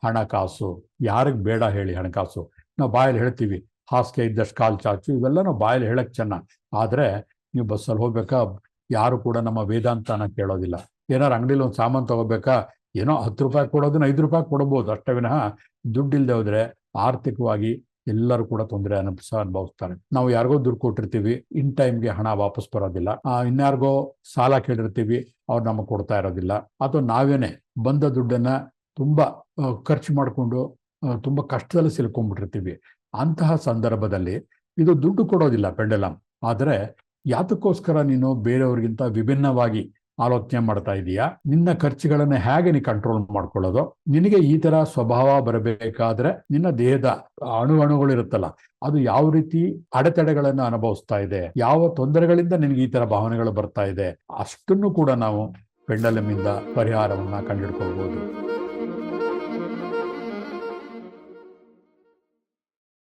ಹಣಕಾಸು. ಯಾರಿಗೆ ಬೇಡ ಹೇಳಿ ಹಣಕಾಸು? ನಾವು ಬಾಯಲ್ಲಿ ಹೇಳ್ತೀವಿ, ಹಾಸಿಗೆ ಇದ್ದಷ್ಟು ಕಾಲು ಚಾಚು, ಇವೆಲ್ಲ ನಾವು ಬಾಯಲ್ಲಿ ಹೇಳಕ್ ಚೆನ್ನ. ಆದರೆ ನೀವು ಬಸ್ಸಲ್ಲಿ ಹೋಗ್ಬೇಕಾ, ಯಾರು ಕೂಡ ನಮ್ಮ ವೇದಾಂತನ ಕೇಳೋದಿಲ್ಲ. ಏನಾರು ಅಂಗಡಿಲಿ ಒಂದು ಸಾಮಾನು ತಗೋಬೇಕಾ, ಏನೋ 10 ರೂಪಾಯಿ ಕೊಡೋದನ್ನ 5 ರೂಪಾಯಿ ಕೊಡ್ಬೋದು ಅಷ್ಟೇ ವಿನಃ, ದುಡ್ಡಿಲ್ಲದೆ ಹೋದ್ರೆ ಆರ್ಥಿಕವಾಗಿ ಎಲ್ಲರೂ ಕೂಡ ತೊಂದರೆ ಅನುಭವಿಸ್ತಾರೆ. ನಾವು ಯಾರಿಗೋ ದುಡ್ಡು ಕೊಟ್ಟಿರ್ತೀವಿ, ಇನ್ ಟೈಮ್ಗೆ ಹಣ ವಾಪಸ್ ಬರೋದಿಲ್ಲ. ಇನ್ಯಾರಿಗೋ ಸಾಲ ಕೇಳಿರ್ತೀವಿ, ಅವ್ರು ನಮಗೆ ಕೊಡ್ತಾ ಇರೋದಿಲ್ಲ. ಅಥವಾ ನಾವೇನೆ ಬಂದ ದುಡ್ಡನ್ನ ತುಂಬಾ ಖರ್ಚು ಮಾಡಿಕೊಂಡು ತುಂಬಾ ಕಷ್ಟದಲ್ಲಿ ಸಿಲ್ಕೊಂಡ್ಬಿಟ್ಟಿರ್ತೀವಿ. ಅಂತಹ ಸಂದರ್ಭದಲ್ಲಿ ಇದು ದುಡ್ಡು ಕೊಡೋದಿಲ್ಲ ಪೆಂಡಲಮ್. ಆದರೆ ಯಾತಕ್ಕೋಸ್ಕರ ನೀನು ಬೇರೆಯವ್ರಿಗಿಂತ ವಿಭಿನ್ನವಾಗಿ ಆಲೋಚನೆ ಮಾಡ್ತಾ ಇದೀಯಾ? ನಿನ್ನ ಖರ್ಚುಗಳನ್ನ ಹೇಗೆ ನೀ ಕಂಟ್ರೋಲ್ ಮಾಡ್ಕೊಳ್ಳೋದು? ನಿನಗೆ ಈ ತರ ಸ್ವಭಾವ ಬರಬೇಕಾದ್ರೆ ನಿನ್ನ ದೇಹದ ಅಣುಗಳಿರುತ್ತಲ್ಲ, ಅದು ಯಾವ ರೀತಿ ಅಡೆತಡೆಗಳನ್ನ ಅನುಭವಿಸ್ತಾ ಇದೆ, ಯಾವ ತೊಂದರೆಗಳಿಂದ ನಿನಗೆ ಈ ತರ ಭಾವನೆಗಳು ಬರ್ತಾ ಇದೆ, ಅಷ್ಟನ್ನು ಕೂಡ ನಾವು ಪೆಂಡಲಮ್ ಇಂದ ಪರಿಹಾರವನ್ನ ಕಂಡುಹಿಡ್ಕೊಳ್ಬಹುದು.